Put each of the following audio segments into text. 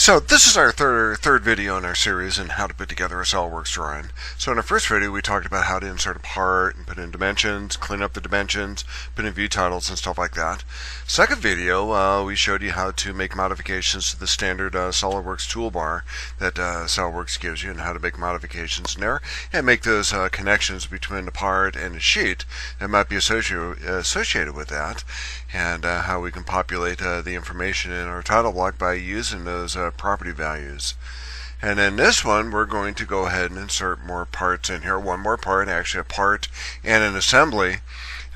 So this is our third video in our series on how to put together a SolidWorks drawing. So in our first video we talked about how to insert a part and put in dimensions, clean up the dimensions, put in view titles and stuff like that. Second video we showed you how to make modifications to the standard SolidWorks toolbar that SolidWorks gives you, and how to make modifications in there and make those connections between the part and the sheet that might be associated with that, and how we can populate the information in our title block by using those property values. And in this one we're going to go ahead and insert more parts in here, one more part, actually a part and an assembly. And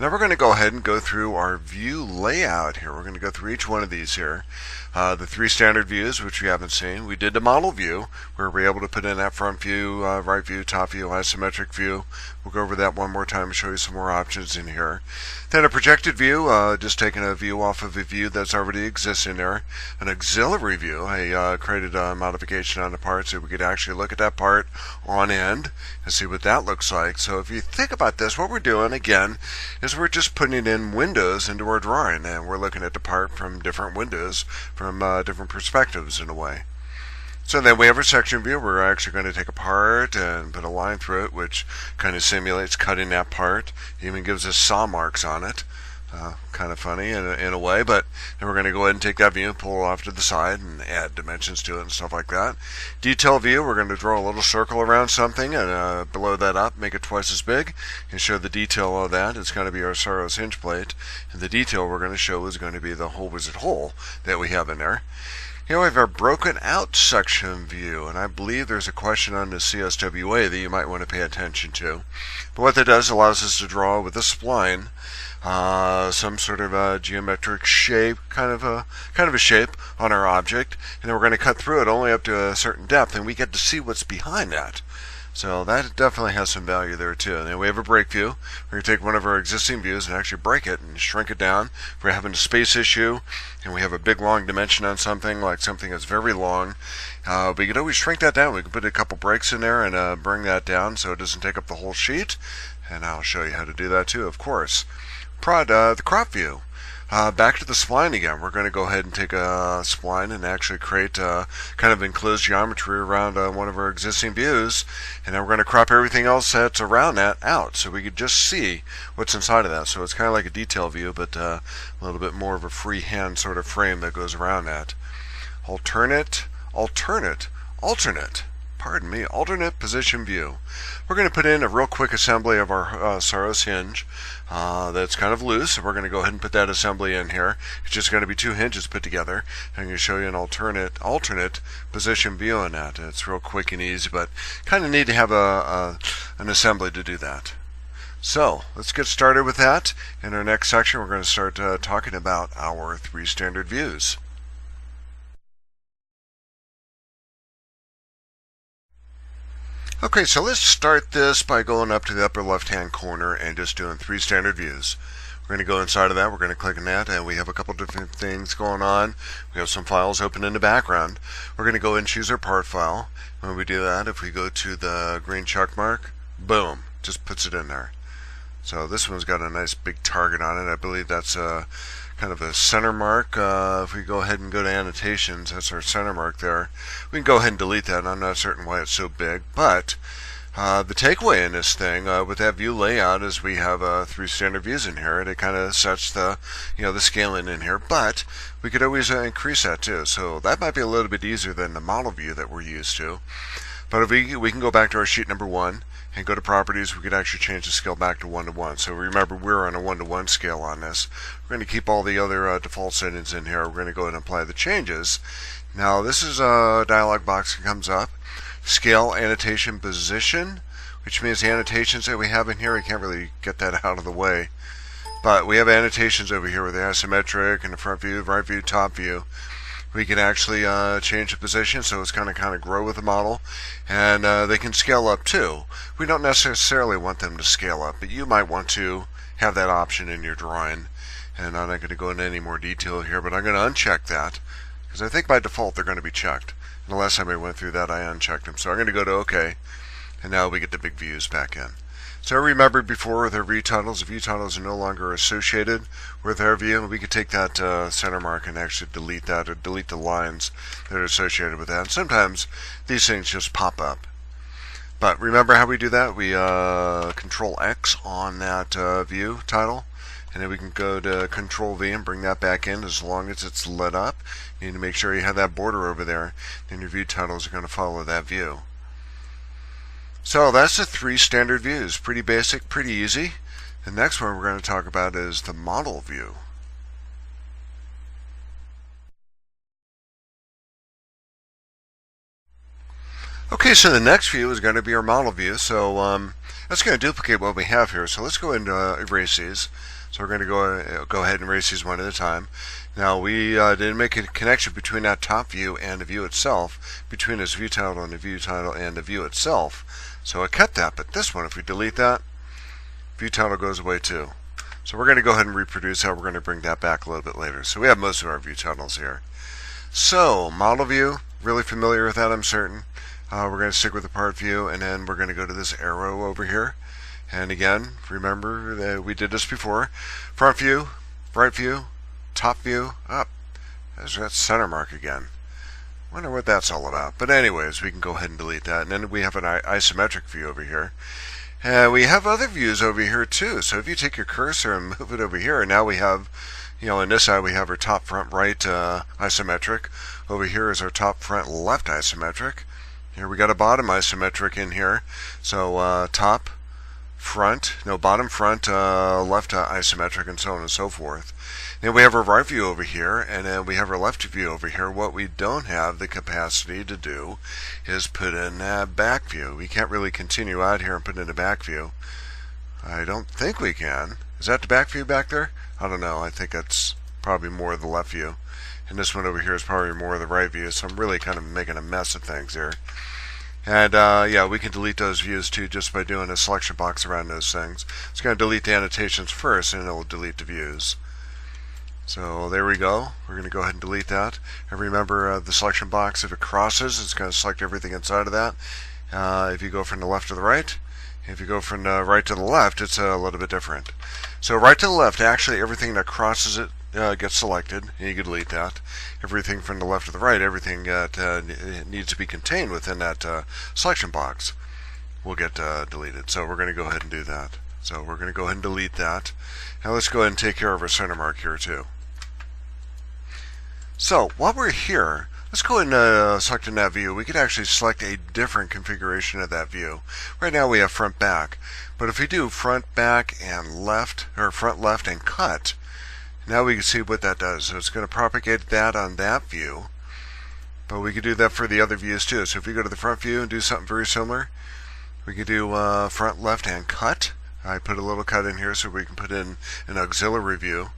then we're going to go ahead and go through our view layout here. We're going to go through each one of these here. The three standard views, which we haven't seen. We did the model view, where we're able to put in that front view, right view, top view, isometric view. We'll go over that one more time and show you some more options in here. Then a projected view, just taking a view off of a view that's already existing there. An auxiliary view, I created a modification on the part so we could actually look at that part on end and see what that looks like. So if you think about this, what we're doing again is we're just putting in windows into our drawing, and we're looking at the part from different windows, from different perspectives in a way. So then we have our section view. We're actually going to take a part and put a line through it, which kind of simulates cutting that part. It even gives us saw marks on it. Kind of funny in a way, but then we're going to go ahead and take that view and pull it off to the side and add dimensions to it and stuff like that. Detail view, we're going to draw a little circle around something and blow that up, make it twice as big, and show the detail of that. It's going to be our Saros hinge plate, and the detail we're going to show is going to be the whole wizard hole that we have in there. Here we have our broken out section view, and I believe there's a question on the CSWA that you might want to pay attention to. But what that does allows us to draw with a spline some sort of a geometric shape, kind of a shape on our object, and then we're going to cut through it only up to a certain depth, and we get to see what's behind that. So that definitely has some value there too. And then we have a break view. We're going to take one of our existing views and actually break it and shrink it down. If we're having a space issue and we have a big long dimension on something, like something that's very long, we can always shrink that down. We can put a couple breaks in there and bring that down so it doesn't take up the whole sheet. And I'll show you how to do that too, of course. The crop view. Back to the spline again. We're going to go ahead and take a spline and actually create kind of enclosed geometry around one of our existing views, and then we're going to crop everything else that's around that out so we could just see what's inside of that. So it's kind of like a detail view, but a little bit more of a freehand sort of frame that goes around that. Alternate position view. We're going to put in a real quick assembly of our Saros hinge that's kind of loose, and we're going to go ahead and put that assembly in here. It's just going to be two hinges put together. I'm going to show you an alternate position view on that. It's real quick and easy, but kind of need to have an assembly to do that. So let's get started with that. In our next section we're going to start talking about our three standard views. Okay, so let's start this by going up to the upper left-hand corner and just doing three standard views. We're going to go inside of that. We're going to click on that, and we have a couple different things going on. We have some files open in the background. We're going to go and choose our part file. When we do that, if we go to the green check mark, boom, just puts it in there. So this one's got a nice big target on it. I believe that's kind of a center mark. If we go ahead and go to annotations, that's our center mark there. We can go ahead and delete that. I'm not certain why it's so big, but the takeaway in this thing with that view layout is we have three standard views in here, and it kind of sets the the scaling in here, but we could always increase that too. So that might be a little bit easier than the model view that we're used to. But if we can go back to our sheet number 1 and go to properties, we could actually change the scale back to 1:1. So remember, we're on a 1:1 scale on this. We're going to keep all the other default settings in here. We're going to go ahead and apply the changes. Now this is a dialog box that comes up. Scale annotation position, which means the annotations that we have in here, we can't really get that out of the way. But we have annotations over here with the isometric and the front view, right view, top view. We can actually change the position so it's going to kind of grow with the model, and they can scale up too. We don't necessarily want them to scale up, but you might want to have that option in your drawing. And I'm not going to go into any more detail here, but I'm going to uncheck that because I think by default they're going to be checked. And the last time I went through that I unchecked them. So I'm going to go to OK, and now we get the big views back in. So remember before with our view titles, the view titles are no longer associated with our view. We could take that center mark and actually delete that, or delete the lines that are associated with that. And sometimes these things just pop up. But remember how we do that? We Control X on that view title, and then we can go to Control V and bring that back in as long as it's lit up. You need to make sure you have that border over there, and your view titles are going to follow that view. So that's the 3 standard views. Pretty basic, pretty easy. The next one we're going to talk about is the model view. Okay, so the next view is going to be our model view. So that's going to duplicate what we have here. So let's go ahead and erase these. So we're going to go ahead and erase these one at a time. Now we didn't make a connection between that top view and the view itself, between this view title and the view title and the view itself. So I cut that, but this one, if we delete that, view title goes away too. So we're going to go ahead and reproduce that. We're going to bring that back a little bit later. So we have most of our view titles here. So model view, really familiar with that, I'm certain. We're going to stick with the part view, and then we're going to go to this arrow over here. And again, remember that we did this before. Front view, right view, top view, up. There's that center mark again. Wonder what that's all about. But anyways, we can go ahead and delete that. And then we have an isometric view over here. And we have other views over here too. So if you take your cursor and move it over here, now we have, on this side we have our top, front, right isometric. Over here is our top, front, left isometric. Here we got a bottom isometric in here. So top, front, bottom, front, left isometric, and so on and so forth. Then we have our right view over here, and then we have our left view over here. What we don't have the capacity to do is put in that back view. We can't really continue out here and put in a back view. I don't think we can. Is that the back view back there? I don't know. I think that's probably more of the left view. And this one over here is probably more of the right view, so I'm really kind of making a mess of things here. And yeah, we can delete those views too just by doing a selection box around those things. It's going to delete the annotations first, and it will delete the views. So there we go. We're going to go ahead and delete that. And remember the selection box, if it crosses, it's going to select everything inside of that. If you go from the left to the right, if you go from the right to the left, it's a little bit different. So right to the left, actually everything that crosses it gets selected, and you can delete that. Everything from the left to the right, everything that needs to be contained within that selection box will get deleted. So we're going to go ahead and do that. So we're going to go ahead and delete that. Now let's go ahead and take care of our center mark here too. So while we're here, let's go ahead and select in that view. We could actually select a different configuration of that view. Right now we have front back, but if we do front back and left, or front left and cut, now we can see what that does. So it's going to propagate that on that view, but we could do that for the other views too. So if we go to the front view and do something very similar, we could do front left and cut. I put a little cut in here so we can put in an auxiliary view,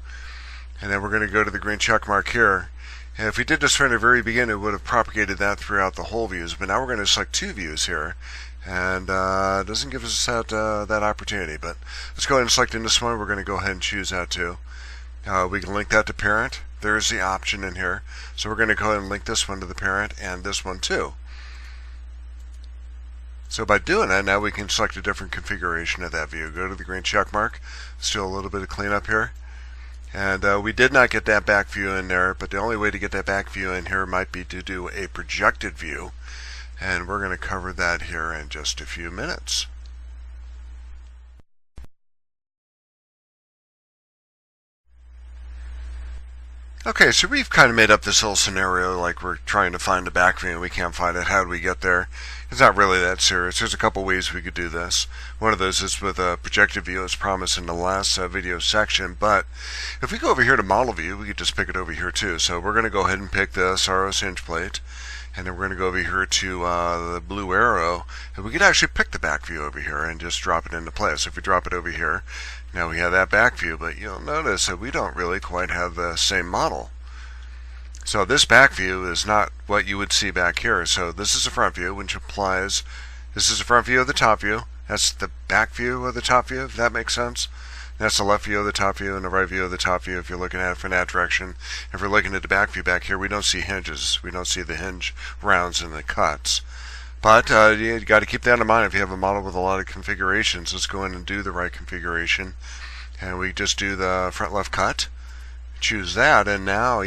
and then we're going to go to the green check mark here. And if we did this from the very beginning, it would have propagated that throughout the whole views, but now we're going to select 2 views here, and it doesn't give us that opportunity. But let's go ahead and select in this one. We're going to go ahead and choose that too. We can link that to parent. There's the option in here. So we're going to go ahead and link this one to the parent and this one too. So by doing that, now we can select a different configuration of that view. Go to the green check mark. Let's do a little bit of cleanup here. And we did not get that back view in there, but the only way to get that back view in here might be to do a projected view. And we're going to cover that here in just a few minutes. Okay, so we've kind of made up this little scenario like we're trying to find the back view and we can't find it. How do we get there? It's not really that serious. There's a couple ways we could do this. One of those is with a projected view, as promised in the last video section. But if we go over here to model view, we could just pick it over here too. So we're going to go ahead and pick the Saros hinge plate. And then we're going to go over here to the blue arrow. And we could actually pick the back view over here and just drop it into place. If we drop it over here, now we have that back view, but you'll notice that we don't really quite have the same model. So this back view is not what you would see back here. So this is the front view, which implies this is the front view of the top view. That's the back view of the top view, if that makes sense. That's the left view of the top view and the right view of the top view if you're looking at it from that direction. If we're looking at the back view back here, we don't see hinges. We don't see the hinge rounds and the cuts. But you got to keep that in mind if you have a model with a lot of configurations. Let's go in and do the right configuration. And we just do the front left cut. Choose that, and now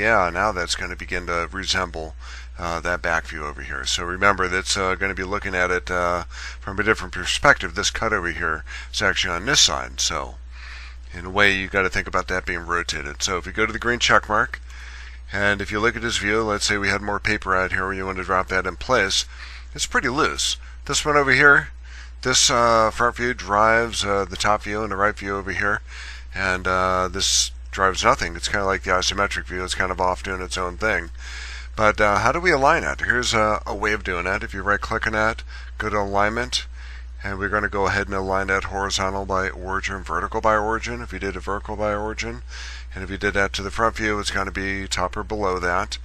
that's going to begin to resemble that back view over here. So remember, that's going to be looking at it from a different perspective. This cut over here is actually on this side. So in a way, you got to think about that being rotated. So if you go to the green check mark, and if you look at this view, let's say we had more paper out here where you want to drop that in place, it's pretty loose. This one over here, this front view drives the top view and the right view over here, and this drives nothing. It's kind of like the isometric view. It's kind of off doing its own thing. But how do we align it? Here's a way of doing that. If you right click on that, go to alignment, and we're going to go ahead and align that horizontal by origin, vertical by origin. If you did a vertical by origin, and if you did that to the front view, it's going to be top or below that.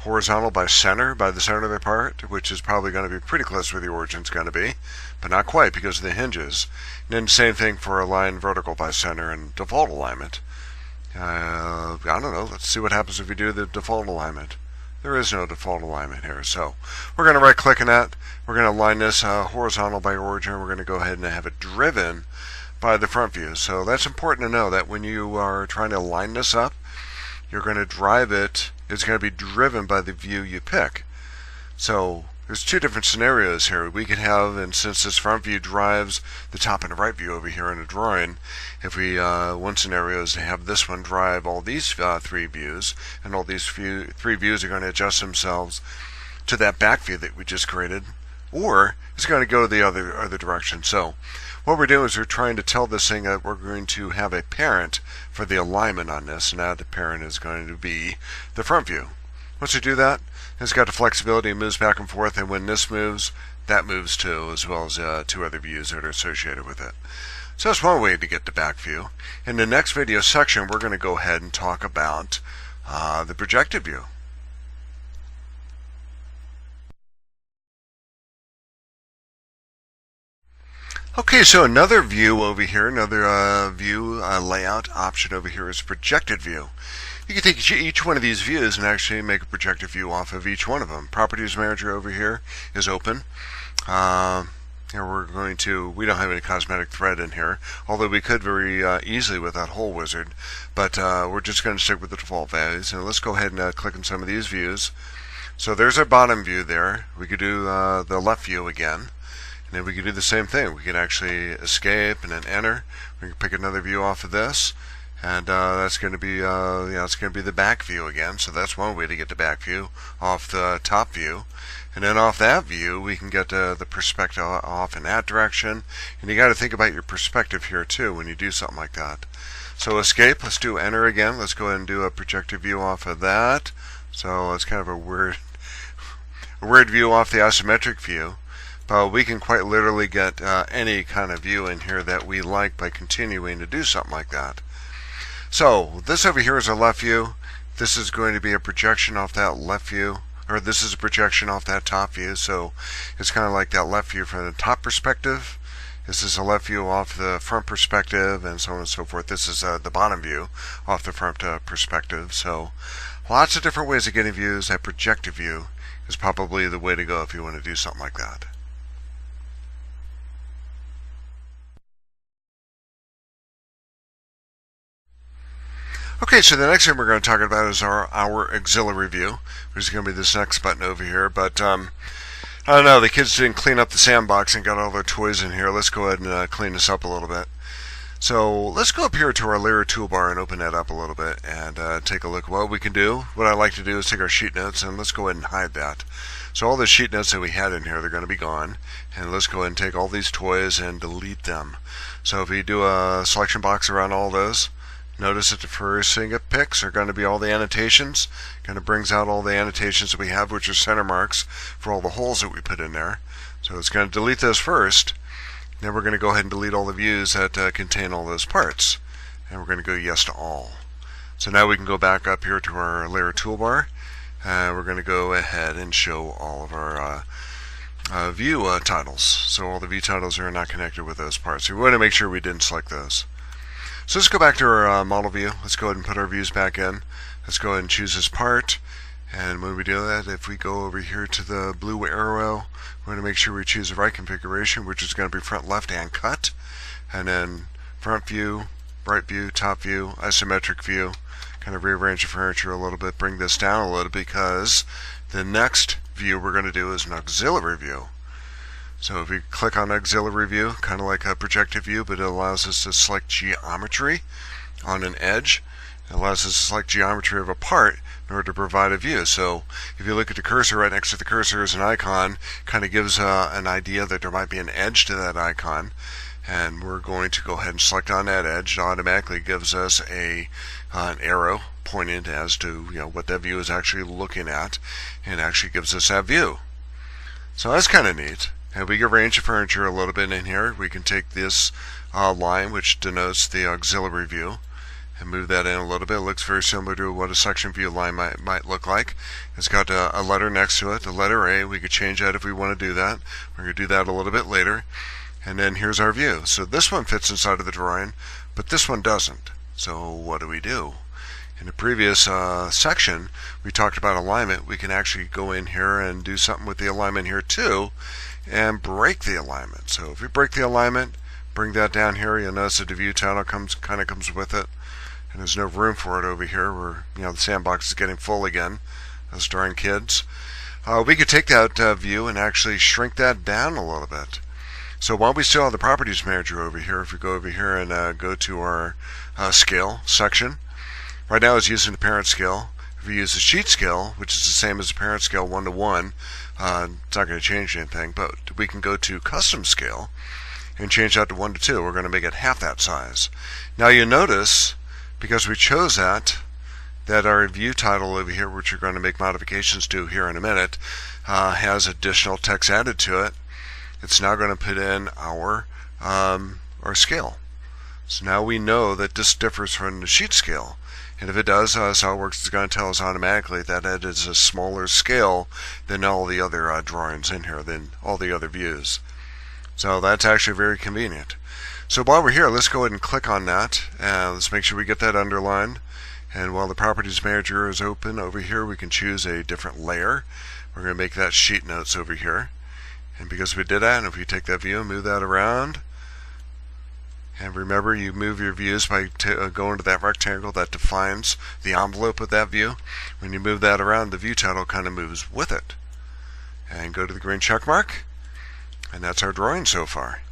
Horizontal by center, by the center of the part, which is probably going to be pretty close to where the origin's going to be, but not quite because of the hinges. And then same thing for align vertical by center and default alignment. I don't know, let's see what happens if we do the default alignment. There is no default alignment here, so we're going to right click on that. We're going to align this horizontal by origin. We're going to go ahead and have it driven by the front view. So that's important to know, that when you are trying to line this up, you're going to drive it, it's going to be driven by the view you pick. So there's two different scenarios here. We could have, and since this front view drives the top and the right view over here in the drawing, if we, one scenario is to have this one drive all these three views, and all these three views are going to adjust themselves to that back view that we just created, or it's going to go the other direction. So what we're doing is we're trying to tell this thing that we're going to have a parent for the alignment on this, and now the parent is going to be the front view. Once you do that, it's got the flexibility, it moves back and forth, and when this moves, that moves too, as well as two other views that are associated with it. So that's one way to get the back view. In the next video section, we're going to go ahead and talk about the projected view. Okay, so another view over here, another view layout option over here is projected view. You can take each one of these views and actually make a projected view off of each one of them. Properties Manager over here is open. And we don't have any cosmetic thread in here, although we could very easily with that whole wizard, but we're just going to stick with the default values. And let's go ahead and click on some of these views. So there's our bottom view there. We could do the left view again. And then we can do the same thing. We can actually escape and then enter. We can pick another view off of this, and that's going to be it's going to be the back view again. So that's one way to get the back view off the top view, and then off that view we can get the perspective off in that direction. And you got to think about your perspective here too when you do something like that. So escape. Let's do enter again. Let's go ahead and do a projected view off of that. So it's kind of a weird view off the isometric view. We can quite literally get any kind of view in here that we like by continuing to do something like that. So this over here is a left view. This is going to be a projection off that left view, or this is a projection off that top view. So it's kind of like that left view from the top perspective. This is a left view off the front perspective, and so on and so forth. This is the bottom view off the front perspective. So lots of different ways of getting views. That projected view is probably the way to go if you want to do something like that. Okay, so the next thing we're going to talk about is our auxiliary view, which is going to be this next button over here. But I don't know, the kids didn't clean up the sandbox and got all their toys in here. Let's go ahead and clean this up a little bit. So let's go up here to our layer toolbar and open that up a little bit and take a look at what we can do. What I like to do is take our sheet notes and let's go ahead and hide that. So all the sheet notes that we had in here, they're going to be gone. And let's go ahead and take all these toys and delete them. So if we do a selection box around all those, notice that the first thing it picks are going to be all the annotations. Kind of brings out all the annotations that we have, which are center marks for all the holes that we put in there. So it's going to delete those first. Then we're going to go ahead and delete all the views that contain all those parts. And we're going to go yes to all. So now we can go back up here to our layer toolbar. We're going to go ahead and show all of our view titles. So all the view titles are not connected with those parts. So we want to make sure we didn't select those. So let's go back to our model view. Let's go ahead and put our views back in. Let's go ahead and choose this part. And when we do that, if we go over here to the blue arrow, we're going to make sure we choose the right configuration, which is going to be front, left, and cut. And then front view, right view, top view, isometric view. Kind of rearrange the furniture a little bit, bring this down a little because the next view we're going to do is an auxiliary view. So if we click on auxiliary view, kind of like a projected view, but it allows us to select geometry on an edge. It allows us to select geometry of a part in order to provide a view. So if you look at the cursor, right next to the cursor is an icon, kind of gives an idea that there might be an edge to that icon. And we're going to go ahead and select on that edge. It automatically gives us an arrow pointing as to what that view is actually looking at, and actually gives us that view. So that's kind of neat. And we can arrange the furniture a little bit in here. We can take this line, which denotes the auxiliary view, and move that in a little bit. It looks very similar to what a section view line might look like. It's got a letter next to it, the letter A. We could change that if we want to do that. We're going to do that a little bit later. And then here's our view. So this one fits inside of the drawing, but this one doesn't. So what do we do? In the previous section, we talked about alignment. We can actually go in here and do something with the alignment here too, and break the alignment. So if we break the alignment, bring that down here, you'll notice that the view title kind of comes with it, and there's no room for it over here where the sandbox is getting full again. Those darn kids. We could take that view and actually shrink that down a little bit. So while we still have the properties manager over here, if we go over here and go to our scale section, right now it's using the parent scale. If we use the sheet scale, which is the same as the parent scale 1:1, it's not going to change anything, but we can go to custom scale and change that to 1:2. We're going to make it half that size. Now you notice, because we chose that our view title over here, which we're going to make modifications to here in a minute, has additional text added to it. It's now going to put in our scale. So now we know that this differs from the sheet scale. And if it does, SolidWorks is going to tell us automatically that it is a smaller scale than all the other drawings in here, than all the other views. So that's actually very convenient. So while we're here, let's go ahead and click on that. Let's make sure we get that underlined. And while the Properties Manager is open over here, we can choose a different layer. We're going to make that sheet notes over here. And because we did that, and if we take that view and move that around, and remember, you move your views by going to that rectangle that defines the envelope of that view. When you move that around, the view title kind of moves with it. And go to the green check mark, and that's our drawing so far.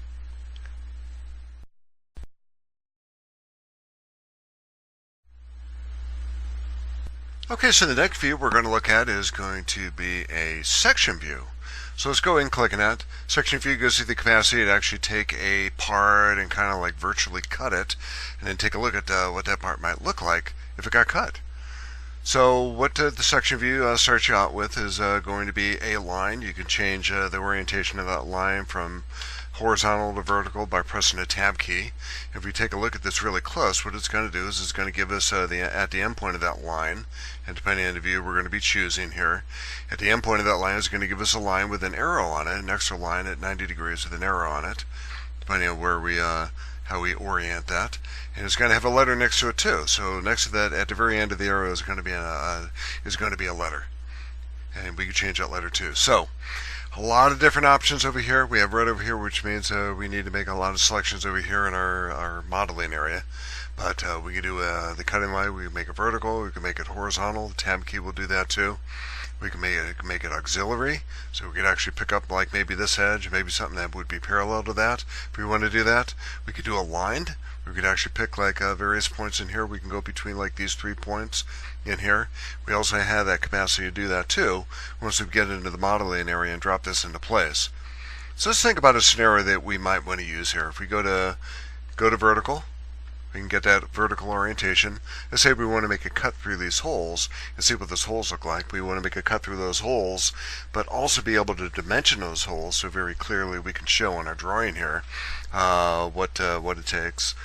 Okay, so the next view we're going to look at is going to be a section view. So let's go ahead and click on that. Section view gives you the capacity to actually take a part and kind of like virtually cut it, and then take a look at what that part might look like if it got cut. So what the section view starts you out with is going to be a line. You can change the orientation of that line from horizontal to vertical by pressing the tab key. If we take a look at this really close, what it's going to do is it's going to give us at the end point of that line, and depending on the view we're going to be choosing here, at the end point of that line is going to give us a line with an arrow on it, an extra line at 90 degrees with an arrow on it, depending on where we how we orient that. And it's going to have a letter next to it too. So next to that, at the very end of the arrow, is going to be a letter, and we can change that letter too. So a lot of different options over here. We have red over here, which means we need to make a lot of selections over here in our modeling area. But we can do the cutting line. We can make it vertical. We can make it horizontal. The tab key will do that too. We can make it auxiliary, so we could actually pick up like maybe this edge, maybe something that would be parallel to that. If we want to do that, we could do aligned. We could actually pick like various points in here. We can go between like these 3 points in here. We also have that capacity to do that too once we get into the modeling area and drop this into place. So let's think about a scenario that we might want to use here. If we go to vertical, we can get that vertical orientation. Let's say we want to make a cut through these holes and see what those holes look like. We want to make a cut through those holes, but also be able to dimension those holes so very clearly we can show on our drawing here what it takes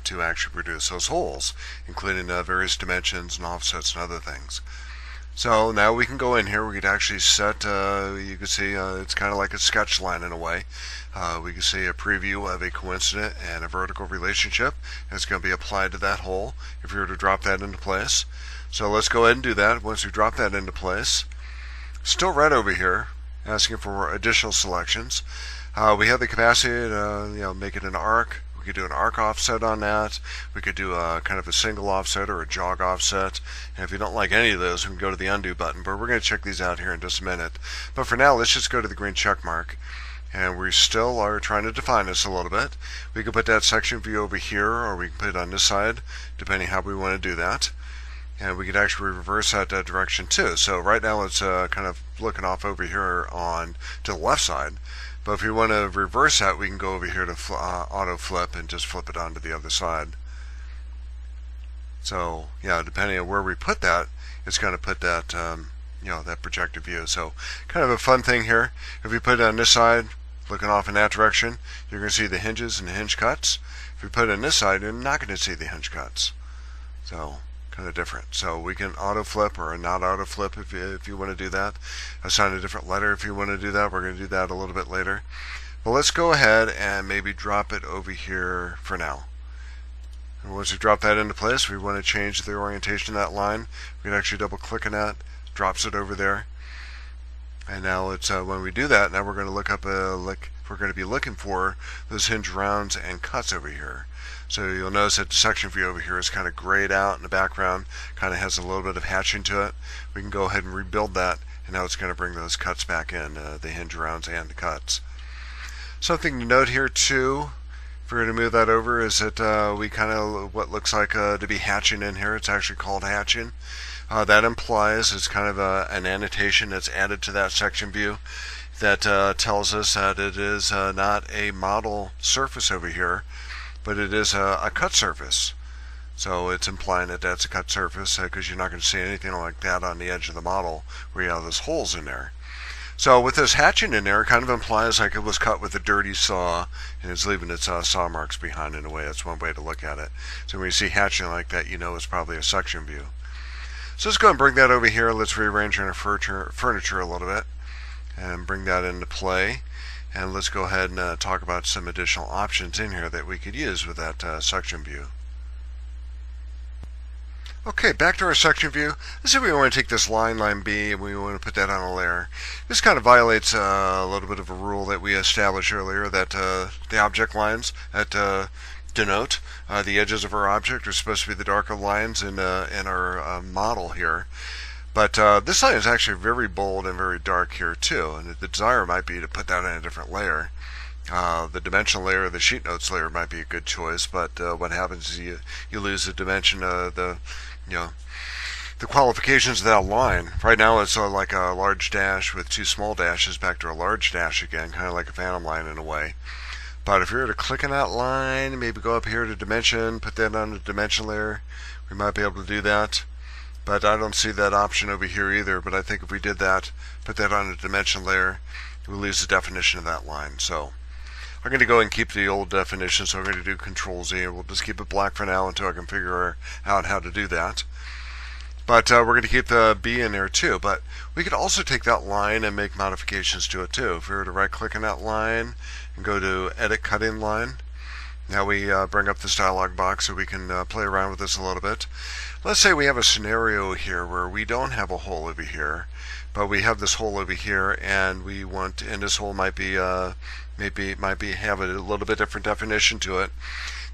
to actually produce those holes, including various dimensions and offsets and other things. So now we can go in here. We could actually set, you can see it's kind of like a sketch line in a way. We can see a preview of a coincident and a vertical relationship. It's going to be applied to that hole if you were to drop that into place. So let's go ahead and do that. Once we drop that into place, still red over here, asking for additional selections. We have the capacity to make it an arc. We could do an arc offset on that. We could do a kind of a single offset or a jog offset. And if you don't like any of those, we can go to the undo button. But we're going to check these out here in just a minute. But for now, let's just go to the green check mark. And we still are trying to define this a little bit. We can put that section view over here, or we can put it on this side, depending how we want to do that. And we could actually reverse that direction too. So right now it's kind of looking off over here on to the left side. But if we want to reverse that, we can go over here to auto flip and just flip it onto the other side. So yeah, depending on where we put that, it's going to put that that projected view. So kind of a fun thing here. If we put it on this side, looking off in that direction, you're going to see the hinges and the hinge cuts. If we put it on this side, you're not going to see the hinge cuts. So kind of different. So we can auto flip or not auto flip if you want to do that. Assign a different letter if you want to do that. We're going to do that a little bit later. But let's go ahead and maybe drop it over here for now. And once we drop that into place, we want to change the orientation of that line. We can actually double click on that, drops it over there. And now it's when we do that, now we're going to look up we're going to be looking for those hinge rounds and cuts over here. So you'll notice that the section view over here is kind of grayed out in the background, kind of has a little bit of hatching to it. We can go ahead and rebuild that, and now it's going to bring those cuts back in, the hinge rounds and the cuts. Something to note here too, if we're going to move that over, is that we kind of what looks like to be hatching in here. It's actually called hatching. That implies it's kind of an annotation that's added to that section view that tells us that it is not a model surface over here, but it is a cut surface. So it's implying that that's a cut surface because you're not going to see anything like that on the edge of the model where you have those holes in there. So with this hatching in there, it kind of implies like it was cut with a dirty saw and it's leaving its saw marks behind in a way. That's one way to look at it. So when you see hatching like that, you know it's probably a section view. So let's go and bring that over here. Let's rearrange our furniture a little bit and bring that into play. And let's go ahead and talk about some additional options in here that we could use with that section view. Okay, back to our section view. Let's say we want to take this line B, and we want to put that on a layer. This kind of violates a little bit of a rule that we established earlier, that the object lines that denote the edges of our object are supposed to be the darker lines in our model here. But this line is actually very bold and very dark here too, and the desire might be to put that in a different layer. The dimension layer, the sheet notes layer might be a good choice, but what happens is you lose the dimension, the qualifications of that line. Right now it's like a large dash with two small dashes back to a large dash again, kind of like a phantom line in a way. But if you were to click on that line, maybe go up here to dimension, put that on the dimension layer, we might be able to do that. But I don't see that option over here either. But I think if we did that, put that on a dimension layer, we lose the definition of that line. So I'm going to go and keep the old definition. So I'm going to do Control Z, and we'll just keep it black for now until I can figure out how to do that. But we're going to keep the B in there too. But we could also take that line and make modifications to it too. If we were to right click on that line and go to Edit Cutting Line, now we bring up this dialog box so we can play around with this a little bit. Let's say we have a scenario here where we don't have a hole over here, but we have this hole over here, and we want, and this hole might be have a little bit different definition to it.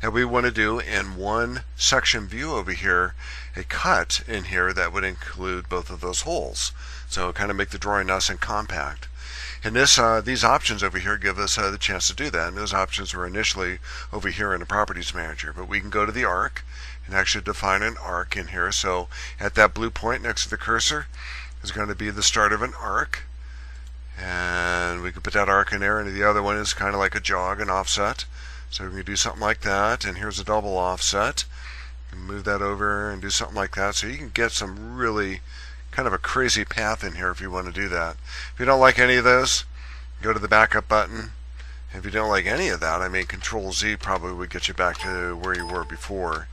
And we want to do in one section view over here a cut in here that would include both of those holes. So kind of make the drawing nice and compact. And these options over here give us the chance to do that. And those options were initially over here in the Properties Manager. But we can go to the arc and actually define an arc in here. So at that blue point next to the cursor is going to be the start of an arc. And we can put that arc in there. And the other one is kind of like a jog, an offset. So we can do something like that. And here's a double offset. Move that over and do something like that. So you can get some really kind of a crazy path in here if you want to do that. If you don't like any of those, go to the backup button. If you don't like any of that, I mean, Control Z probably would get you back to where you were before.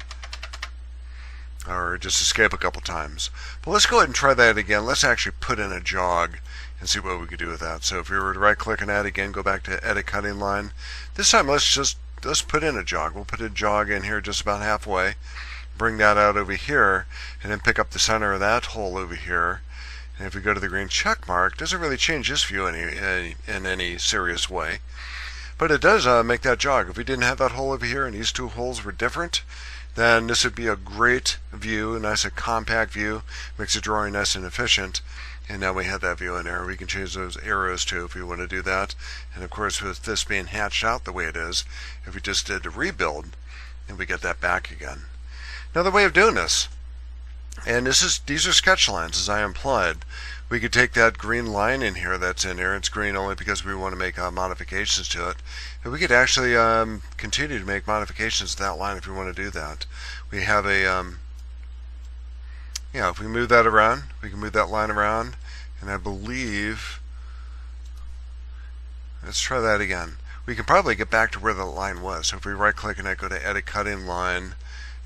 or just escape a couple times. But let's go ahead and try that again. Let's actually put in a jog and see what we could do with that. So if we were to right click on that again, go back to edit cutting line. This time let's put in a jog. We'll put a jog in here just about halfway, bring that out over here, and then pick up the center of that hole over here. And if we go to the green check mark, it doesn't really change this view in any serious way. But it does make that jog. If we didn't have that hole over here and these two holes were different, then this would be a great view, a nice compact view, makes the drawing nice and efficient. And now we have that view in there. We can change those arrows too if we want to do that. And of course, with this being hatched out the way it is, if we just did the rebuild, then we get that back again. Another way of doing this, and these are sketch lines as I implied. We could take that green line in here that's in here. It's green only because we want to make modifications to it. And we could actually continue to make modifications to that line if we want to do that. We have a, if we move that around, we can move that line around. And I believe, let's try that again. We can probably get back to where the line was. So if we right click and I go to edit cutting line,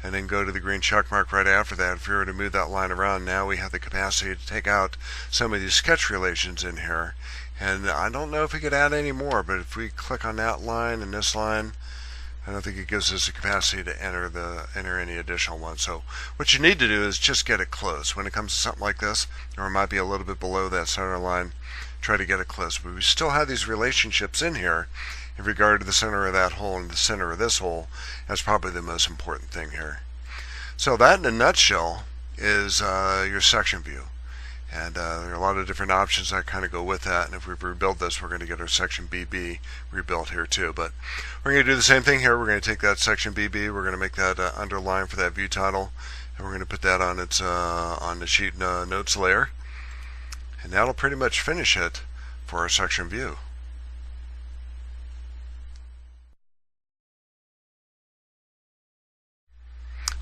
and then go to the green check mark right after that. If we were to move that line around, now we have the capacity to take out some of these sketch relations in here. And I don't know if we could add any more, but if we click on that line and this line, I don't think it gives us the capacity to enter any additional ones. So what you need to do is just get it close. When it comes to something like this, or it might be a little bit below that center line, try to get it close. But we still have these relationships in here in regard to the center of that hole and the center of this hole. That's probably the most important thing here. So that in a nutshell is your section view. And there are a lot of different options that kind of go with that. And if we rebuild this, we're going to get our section BB rebuilt here too. But we're going to do the same thing here. We're going to take that section BB. We're going to make that underline for that view title. And we're going to put that on its on the sheet notes layer. And that'll pretty much finish it for our section view.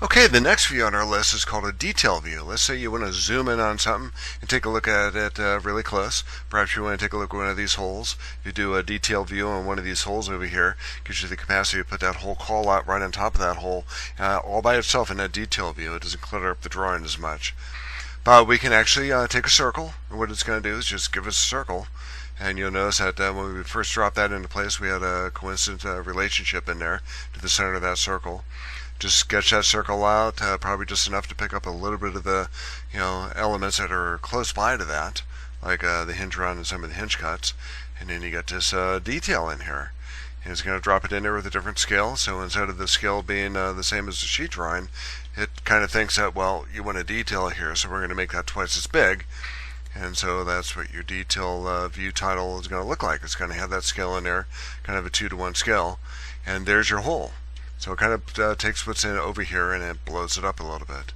Okay, the next view on our list is called a detail view. Let's say you want to zoom in on something and take a look at it really close. Perhaps you want to take a look at one of these holes. You do a detail view on one of these holes over here. Gives you the capacity to put that whole call out right on top of that hole all by itself in that detail view. It doesn't clutter up the drawing as much. But we can actually take a circle, and what it's going to do is just give us a circle. And you'll notice that when we first dropped that into place, we had a coincident relationship in there to the center of that circle. Just sketch that circle out, probably just enough to pick up a little bit of the elements that are close by to that, like the hinge round and some of the hinge cuts. And then you get this detail in here. And it's going to drop it in there with a different scale. So instead of the scale being the same as the sheet drawing, it kind of thinks that, well, you want a detail here, so we're going to make that twice as big. And so that's what your detail view title is going to look like. It's going to have that scale in there, kind of a 2-to-1 scale. And there's your hole. So it kind of takes what's in over here and it blows it up a little bit.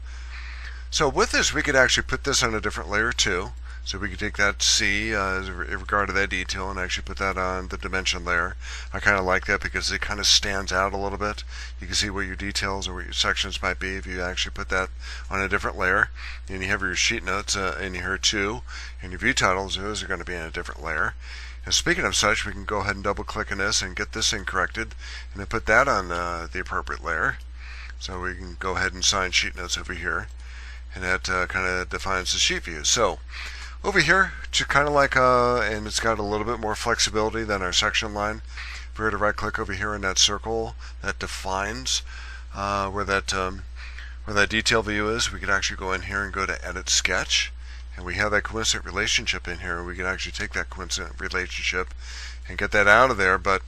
So with this, we could actually put this on a different layer too. So we could take that C in regard to that detail and actually put that on the dimension layer. I kind of like that because it kind of stands out a little bit. You can see where your details or what your sections might be if you actually put that on a different layer. And you have your sheet notes in here too. And your view titles, those are going to be in a different layer. And speaking of such, we can go ahead and double click on this and get this thing corrected and then put that on the appropriate layer. So we can go ahead and sign sheet notes over here, and that kind of defines the sheet view. So over here, just kind of like and it's got a little bit more flexibility than our section line. If we were to right click over here in that circle that defines where that detail view is, we could actually go in here and go to edit sketch. And we have that coincident relationship in here. We can actually take that coincident relationship and get that out of there. But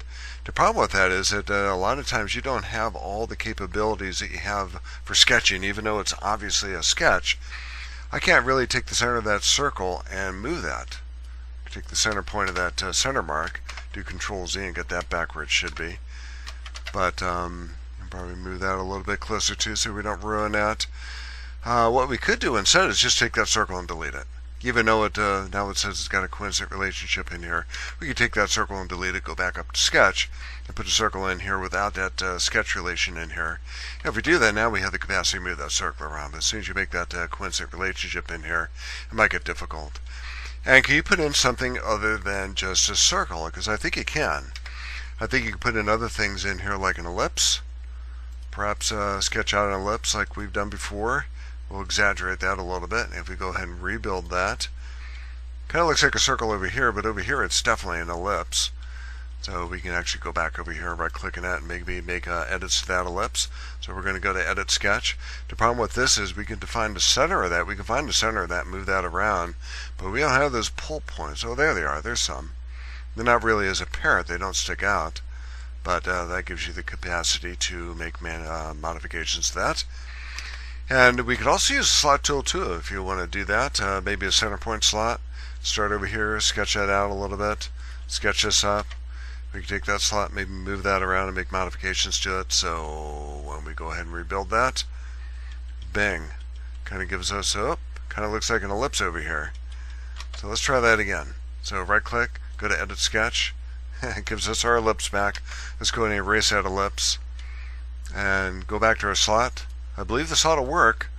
the problem with that is that a lot of times you don't have all the capabilities that you have for sketching, even though it's obviously a sketch. I can't really take the center of that circle and move that. Take the center point of that center mark, do Control Z and get that back where it should be. But probably move that a little bit closer too so we don't ruin that. What we could do instead is just take that circle and delete it. Even though it now it says it's got a coincident relationship in here, we could take that circle and delete it, go back up to sketch, and put a circle in here without that sketch relation in here. And if we do that, now we have the capacity to move that circle around. But as soon as you make that coincident relationship in here, it might get difficult. And can you put in something other than just a circle? Because I think you can. I think you can put in other things in here like an ellipse. Perhaps sketch out an ellipse like we've done before. we'll exaggerate that a little bit. If we go ahead and rebuild that, kind of looks like a circle over here, but over here it's definitely an ellipse. So we can actually go back over here and right click on that and maybe make edits to that ellipse. So we're going to go to Edit Sketch. The problem with this is we can define the center of that. We can find the center of that and move that around, but we don't have those pull points. Oh, there they are. There's some. They're not really as apparent. They don't stick out, but that gives you the capacity to make modifications to that. And we could also use the slot tool too if you want to do that. Maybe a center point slot. Start over here, sketch that out a little bit, sketch this up. We can take that slot, maybe move that around and make modifications to it. So when we go ahead and rebuild that, bang, kind of gives us, kind of looks like an ellipse over here. So let's try that again. So right click, go to Edit Sketch, it gives us our ellipse back. Let's go ahead and erase that ellipse and go back to our slot. I believe the slot will work.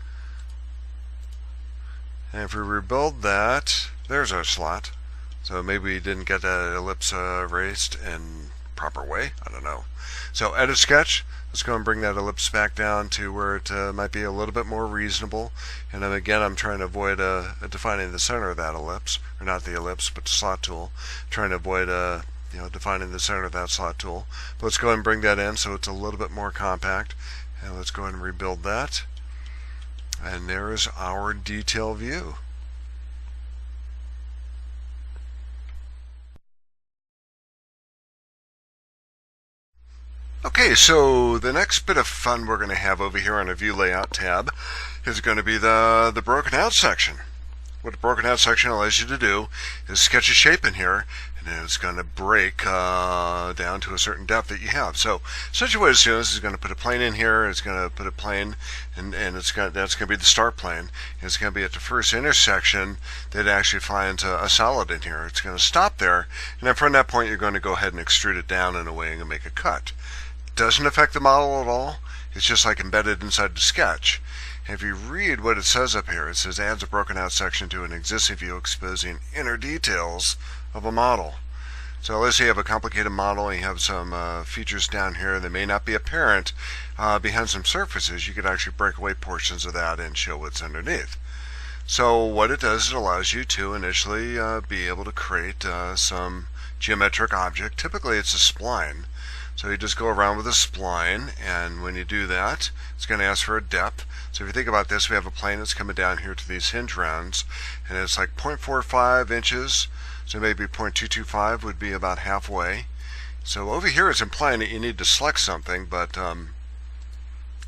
And if we rebuild that, there's our slot. So maybe we didn't get that ellipse erased in proper way. I don't know. So Edit Sketch. Let's go and bring that ellipse back down to where it might be a little bit more reasonable. And then again, I'm trying to avoid defining the center of that ellipse, or not the ellipse, but the slot tool. Trying to avoid defining the center of that slot tool. But let's go ahead and bring that in so it's a little bit more compact. And let's go ahead and rebuild that. And there is our detail view. Okay, so the next bit of fun we're going to have over here on the View Layout tab is going to be the Broken Out section. What the Broken Out section allows you to do is sketch a shape in here, and then it's going to break down to a certain depth that you have. So essentially what it's doing is going to put a plane in here, it's going to put a plane, and that's going to be the start plane. And it's going to be at the first intersection that actually finds a solid in here. It's going to stop there, and then from that point you're going to go ahead and extrude it down in a way and make a cut. Doesn't affect the model at all. It's just like embedded inside the sketch. And if you read what it says up here, it says adds a broken out section to an existing view exposing inner details of a model. So let's say you have a complicated model and you have some features down here that may not be apparent behind some surfaces. You could actually break away portions of that and show what's underneath. So what it does is it allows you to initially be able to create some geometric object. Typically it's a spline. So you just go around with a spline, and when you do that, it's going to ask for a depth. So if you think about this, we have a plane that's coming down here to these hinge rounds, and it's like 0.45 inches, so maybe 0.225 would be about halfway. So over here it's implying that you need to select something, but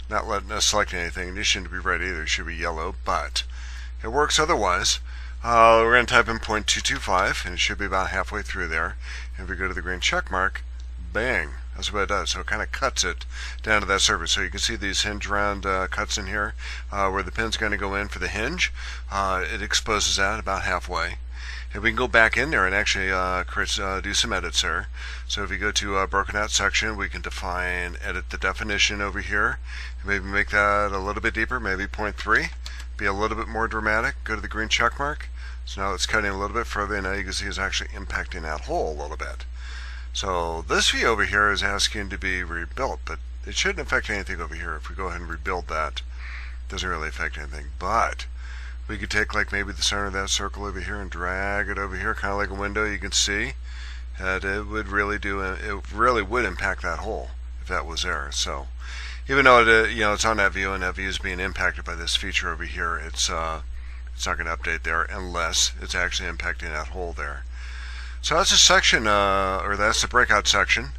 not letting us select anything. This shouldn't be red either, it should be yellow, but it works otherwise. We're going to type in 0.225, and it should be about halfway through there. And if we go to the green check mark, bang, that's what it does. So it kind of cuts it down to that surface. So you can see these hinge round cuts in here where the pin's going to go in for the hinge. It exposes that about halfway. And we can go back in there and actually do some edits there. So if you go to Broken Out section, we can edit the definition over here. Maybe make that a little bit deeper, maybe 0.3. Be a little bit more dramatic. Go to the green check mark. So now it's cutting a little bit further, and now you can see it's actually impacting that hole a little bit. So this view over here is asking to be rebuilt, but it shouldn't affect anything over here. If we go ahead and rebuild that, it doesn't really affect anything. But we could take like maybe the center of that circle over here and drag it over here, kind of like a window. You can see that it really would impact that hole if that was there. So even though it's on that view and that view is being impacted by this feature over here, it's not going to update there unless it's actually impacting that hole there. So that's a section, or that's the breakout section.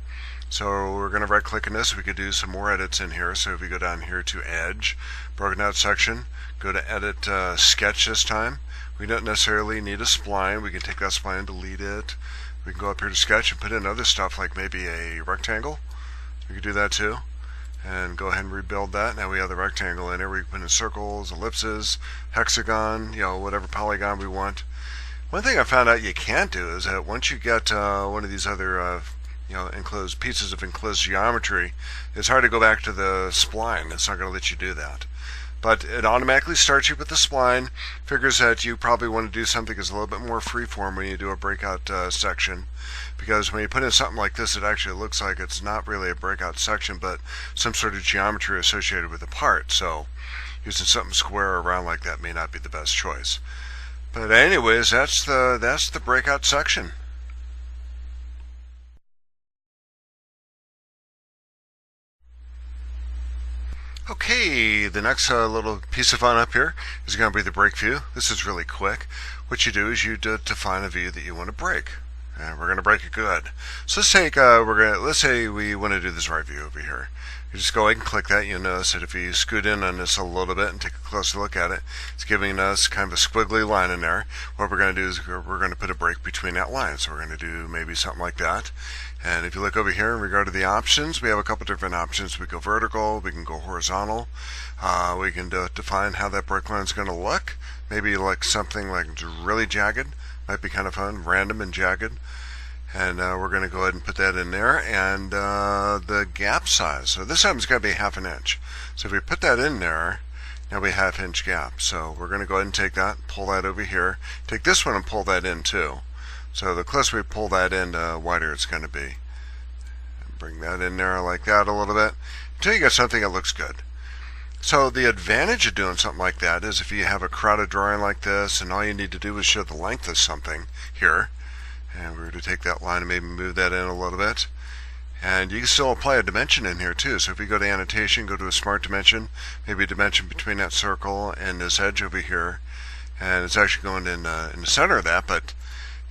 So we're going to right click on this. We could do some more edits in here. So if we go down here to Edge, Broken Out section, go to Edit Sketch this time. We don't necessarily need a spline. We can take that spline and delete it. We can go up here to Sketch and put in other stuff like maybe a rectangle. We could do that too. And go ahead and rebuild that. Now we have the rectangle in there. We can put in circles, ellipses, hexagon, whatever polygon we want. One thing I found out you can't do is that once you get one of these other enclosed pieces of enclosed geometry, it's hard to go back to the spline. It's not going to let you do that. But it automatically starts you with the spline, figures that you probably want to do something that's a little bit more freeform when you do a breakout section. Because when you put in something like this, it actually looks like it's not really a breakout section, but some sort of geometry associated with the part. So using something square around like that may not be the best choice. But anyways, that's the breakout section. Okay, the next little piece of fun up here is going to be the break view. This is really quick. What you do is you define a view that you want to break, and we're going to break it good. So let's take let's say we want to do this right view over here. You just go ahead and click that. You'll notice that if you scoot in on this a little bit and take a closer look at it, it's giving us kind of a squiggly line in there. What we're going to do is we're going to put a break between that line. So we're going to do maybe something like that. And if you look over here in regard to the options, we have a couple different options. We go vertical, we can go horizontal. We can define how that break line is going to look. Maybe like something like really jagged. Might be kind of fun, random and jagged. And we're going to go ahead and put that in there. And the gap size. So this time it's got to be 1/2 inch. So if we put that in there, now we have 1/2 inch gap. So we're going to go ahead and take that, pull that over here. Take this one and pull that in too. So the closer we pull that in, the wider it's going to be. Bring that in there like that a little bit until you get something that looks good. So the advantage of doing something like that is if you have a crowded drawing like this and all you need to do is show the length of something here, and we're going to take that line and maybe move that in a little bit, and you can still apply a dimension in here too. So if we go to annotation, go to a smart dimension, maybe a dimension between that circle and this edge over here, and it's actually going in the center of that, but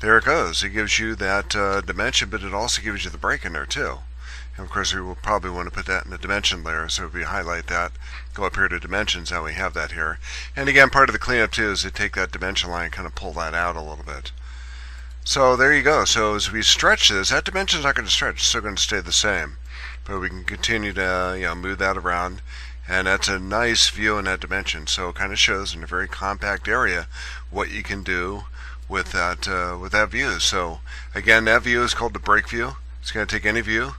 there it goes. It gives you that dimension, but it also gives you the break in there too. And of course we will probably want to put that in the dimension layer, so if we highlight that, go up here to dimensions, now we have that here. And again, part of the cleanup too is to take that dimension line and kind of pull that out a little bit. So there you go. So as we stretch this, that dimension is not going to stretch, it's still going to stay the same. But we can continue to move that around, and that's a nice view in that dimension. So it kind of shows in a very compact area what you can do with that view. So again, that view is called the break view. It's going to take any view,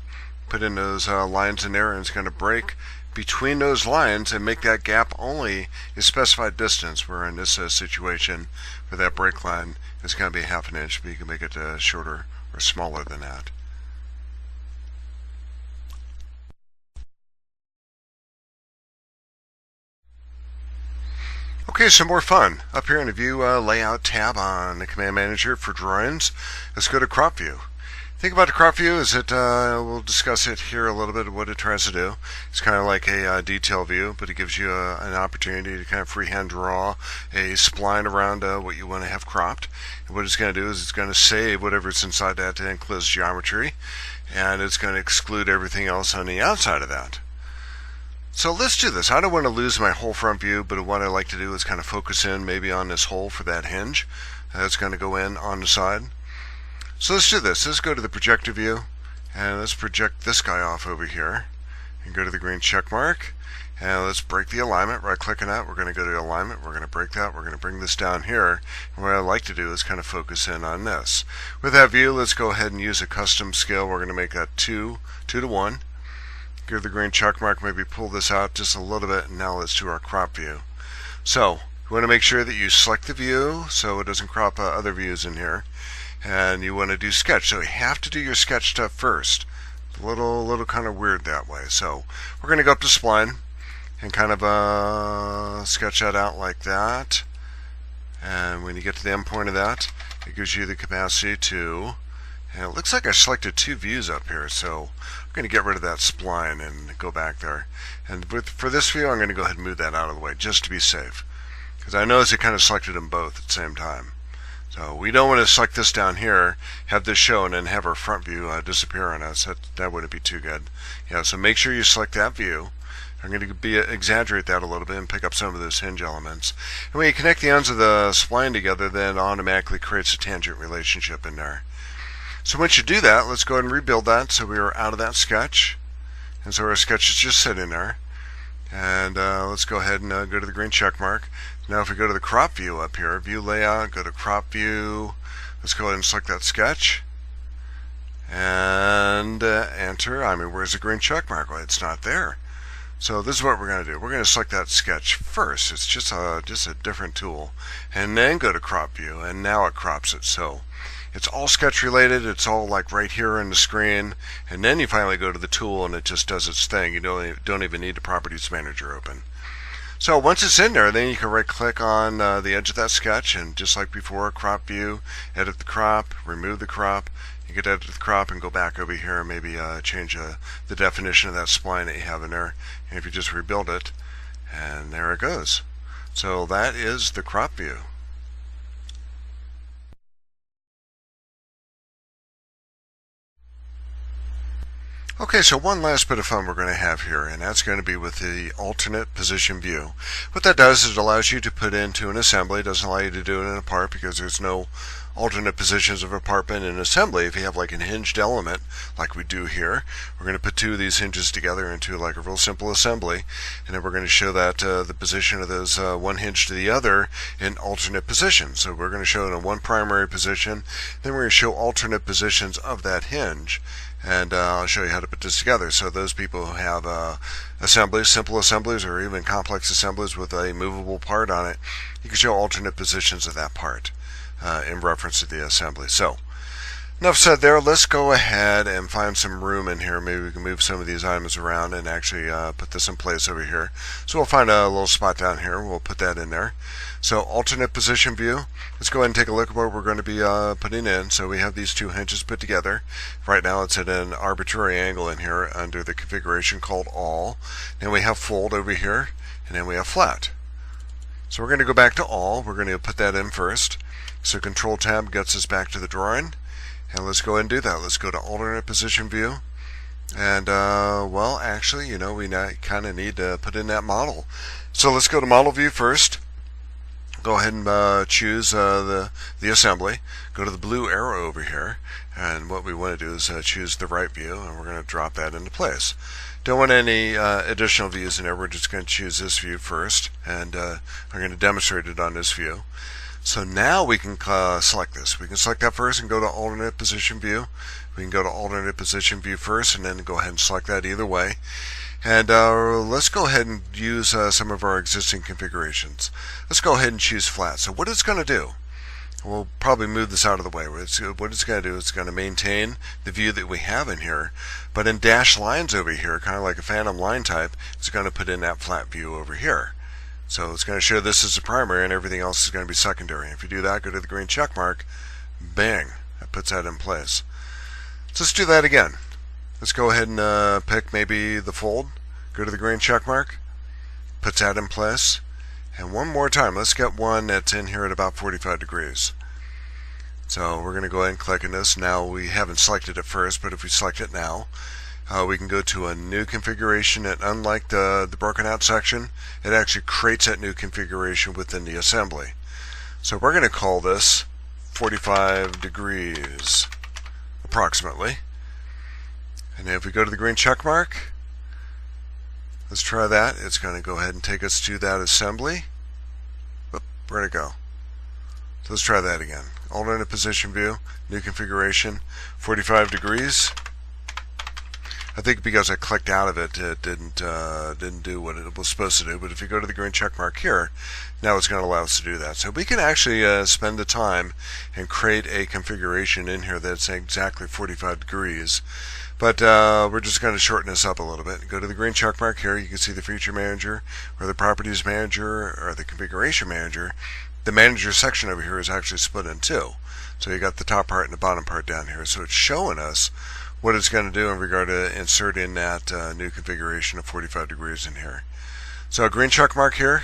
put in those lines in there, and it's going to break between those lines and make that gap only a specified distance, where in this situation for that break line it's going to be 1/2 inch, but you can make it shorter or smaller than that. Okay, some more fun. Up here in the View Layout tab on the Command Manager for drawings, let's go to Crop View. Think about the crop view is that we'll discuss it here a little bit of what it tries to do. It's kind of like a detail view, but it gives you an opportunity to kind of freehand draw a spline around what you want to have cropped. And what it's going to do is it's going to save whatever's inside that enclosed geometry, and it's going to exclude everything else on the outside of that. So let's do this. I don't want to lose my whole front view, but what I like to do is kind of focus in maybe on this hole for that hinge that's going to go in on the side. So let's do this. Let's go to the projector view, and let's project this guy off over here, and go to the green check mark, and let's break the alignment. Right click on that, we're going to go to alignment, we're going to break that, we're going to bring this down here, and what I like to do is kind of focus in on this. With that view, let's go ahead and use a custom scale. We're going to make that 2 to 1. Go to the green check mark, maybe pull this out just a little bit, and now let's do our crop view. So you want to make sure that you select the view so it doesn't crop other views in here. And you want to do sketch, so you have to do your sketch stuff first. A little kind of weird that way. So we're going to go up to spline and kind of sketch that out like that. And when you get to the end point of that, it gives you the capacity to, and it looks like I selected 2 views up here, so I'm going to get rid of that spline and go back there. And for this view, I'm going to go ahead and move that out of the way just to be safe, because I noticed it kind of selected them both at the same time. So we don't want to select this down here, have this show, and then have our front view disappear on us. That wouldn't be too good. Yeah, so make sure you select that view. I'm going to exaggerate that a little bit and pick up some of those hinge elements. And when you connect the ends of the spline together, then it automatically creates a tangent relationship in there. So once you do that, let's go ahead and rebuild that so we are out of that sketch. And so our sketch is just sitting there. And let's go ahead and go to the green check mark. Now if we go to the crop view up here, view layout, go to crop view, let's go ahead and select that sketch and enter. I mean, where's the green check mark? Well, it's not there. So this is what we're going to do. We're going to select that sketch first. It's just a different tool, and then go to crop view, and now it crops it. So it's all sketch related. It's all like right here in the screen, and then you finally go to the tool and it just does its thing. You don't even need the properties manager open. So once it's in there, then you can right click on the edge of that sketch, and just like before, crop view, edit the crop, remove the crop. You could edit the crop and go back over here and maybe change the definition of that spline that you have in there. And if you just rebuild it, and there it goes. So that is the crop view. Okay, so one last bit of fun we're going to have here, and that's going to be with the alternate position view. What that does is it allows you to put into an assembly. It doesn't allow you to do it in a part because there's no alternate positions of a part in an assembly. If you have like an hinged element, like we do here, we're going to put two of these hinges together into like a real simple assembly, and then we're going to show that the position of those one hinge to the other in alternate positions. So we're going to show it in one primary position, then we're going to show alternate positions of that hinge. And I'll show you how to put this together. So those people who have assemblies, simple assemblies, or even complex assemblies with a movable part on it, you can show alternate positions of that part in reference to the assembly. So enough said there. Let's go ahead and find some room in here. Maybe we can move some of these items around and actually put this in place over here. So we'll find a little spot down here. We'll put that in there. So alternate position view. Let's go ahead and take a look at what we're going to be putting in. So we have these two hinges put together. Right now it's at an arbitrary angle in here under the configuration called all. Then we have fold over here, and then we have flat. So we're going to go back to all. We're going to put that in first. So Control Tab gets us back to the drawing. And let's go ahead and do that. Let's go to alternate position view. And well, actually, you know, we kind of need to put in that model. So let's go to model view first. Go ahead and choose the assembly. Go to the blue arrow over here, and what we want to do is choose the right view, and we're going to drop that into place. Don't want any additional views in there. We're just going to choose this view first, and I'm going to demonstrate it on this view. So now we can select this. We can select that first and go to alternate position view. We can go to alternate position view first and then go ahead and select that either way. And let's go ahead and use some of our existing configurations. Let's go ahead and choose flat. So what it's going to do, we'll probably move this out of the way. What it's going to do is it's going to maintain the view that we have in here, but in dashed lines over here, kind of like a phantom line type, it's going to put in that flat view over here. So it's going to show this as the primary and everything else is going to be secondary. If you do that, go to the green check mark, bang, that puts that in place. So let's do that again. Let's go ahead and pick maybe the fold, go to the green check mark, puts that in place. And one more time, let's get one that's in here at about 45 degrees. So we're going to go ahead and click on this. Now we haven't selected it first, but if we select it now, we can go to a new configuration, and unlike the broken out section, it actually creates that new configuration within the assembly. So we're going to call this 45 degrees approximately. And if we go to the green check mark, let's try that. It's going to go ahead and take us to that assembly. Whoop, where'd it go? So let's try that again. Alternate position view, new configuration, 45 degrees. I think because I clicked out of it, it didn't do what it was supposed to do. But if you go to the green check mark here, now it's going to allow us to do that. So we can actually spend the time and create a configuration in here that's exactly 45 degrees. But we're just going to shorten this up a little bit. Go to the green check mark here. You can see the feature manager, or the properties manager, or the configuration manager. The manager section over here is actually split in two. So you got the top part and the bottom part down here. So it's showing us what it's going to do in regard to inserting that new configuration of 45 degrees in here. So a green check mark here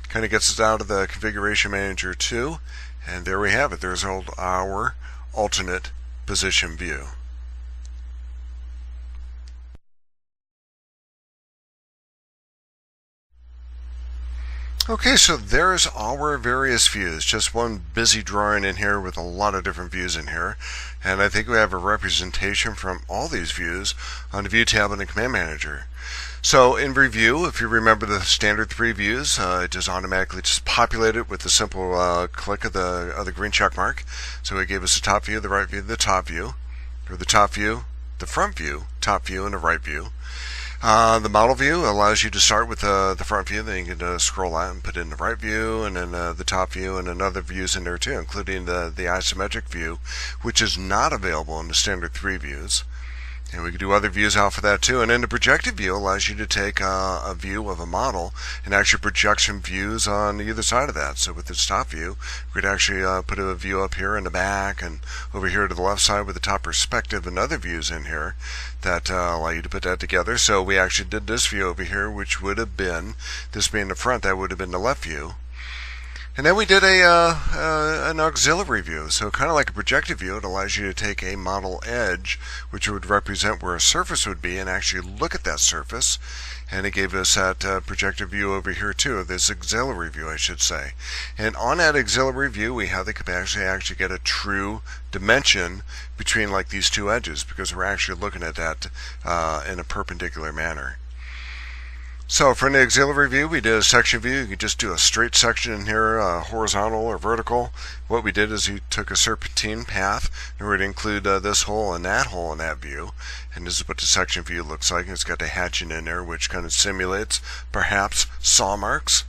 kind of gets us out of the configuration manager too, and there we have it. There's our alternate position view. Okay, so there's our various views. Just one busy drawing in here with a lot of different views in here. And I think we have a representation from all these views on the View tab in the Command Manager. So in review, if you remember the standard three views, it just automatically just populated with the simple click of the green check mark. So it gave us the top view, the right view, the top view, or the top view, the front view, top view, and the right view. The model view allows you to start with the front view, then you can scroll out and put in the right view, and then the top view, and another views in there too, including the isometric view, which is not available in the standard three views. And we can do other views out for that too. And then the projected view allows you to take a view of a model and actually project some views on either side of that. So with this top view, we could actually put a view up here in the back, and over here to the left side with the top perspective and other views in here that allow you to put that together. So we actually did this view over here, which would have been, this being the front, that would have been the left view. And then we did an auxiliary view. So kind of like a projected view, it allows you to take a model edge, which would represent where a surface would be, and actually look at that surface. And it gave us that projected view over here too, this auxiliary view, I should say. And on that auxiliary view, we have the capacity to actually get a true dimension between like these two edges, because we're actually looking at that in a perpendicular manner. So for an auxiliary view, we did a section view. You can just do a straight section in here, horizontal or vertical. What we did is we took a serpentine path in order to include this hole and that view. And this is what the section view looks like. It's got the hatching in there, which kind of simulates perhaps saw marks.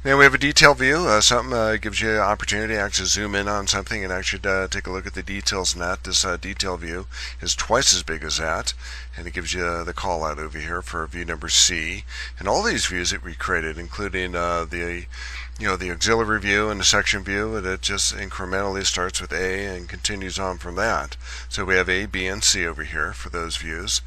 Then we have a detail view. Something gives you an opportunity to actually zoom in on something and actually take a look at the details in that. This detail view is twice as big as that, and it gives you the call out over here for view number C. And all these views that we created, including the auxiliary view and the section view, and it just incrementally starts with A and continues on from that. So we have A, B, and C over here for those views.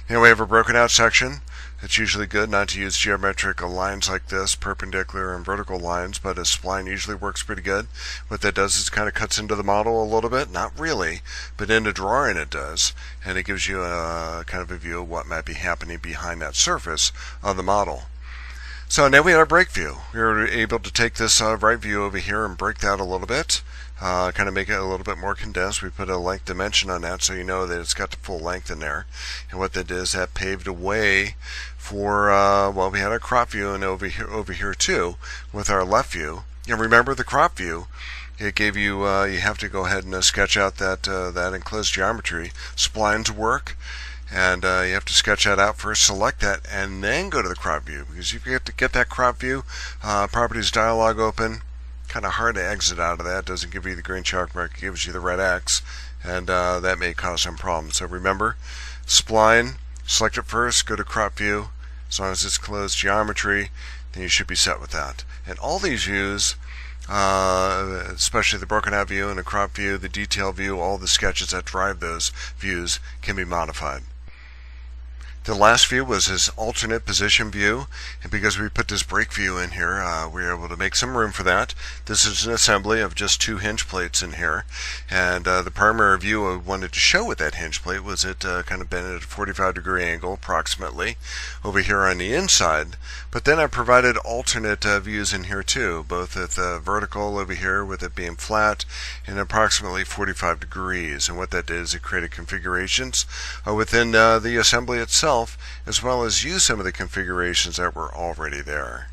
And we have a broken out section. It's usually good not to use geometric lines like this, perpendicular and vertical lines, but a spline usually works pretty good. What that does is it kind of cuts into the model a little bit, not really, but in the drawing it does, and it gives you a kind of a view of what might be happening behind that surface of the model. So now we had our break view. We were able to take this right view over here and break that a little bit, kind of make it a little bit more condensed. We put a length dimension on that so you know that it's got the full length in there. And what that did is that paved a way for, well, we had our crop view, and over here too with our left view. And remember the crop view, it gave you, you have to go ahead and sketch out that enclosed geometry. Splines work. And you have to sketch that out first, select that, and then go to the crop view, because you have to get that crop view properties dialog open. Kind of hard to exit out of that. It doesn't give you the green check mark, it gives you the red X, and that may cause some problems. So remember, spline, select it first, go to crop view. As long as it's closed geometry, then you should be set with that. And all these views, especially the broken out view and the crop view, the detail view, all the sketches that drive those views can be modified. The last view was this alternate position view, and because we put this break view in here, we were able to make some room for that. This is an assembly of just 2 hinge plates in here, and the primary view I wanted to show with that hinge plate was it kind of bent at a 45-degree angle approximately over here on the inside. But then I provided alternate views in here too, both at the vertical over here with it being flat and approximately 45 degrees. And what that did is it created configurations within the assembly itself, as well as use some of the configurations that were already there.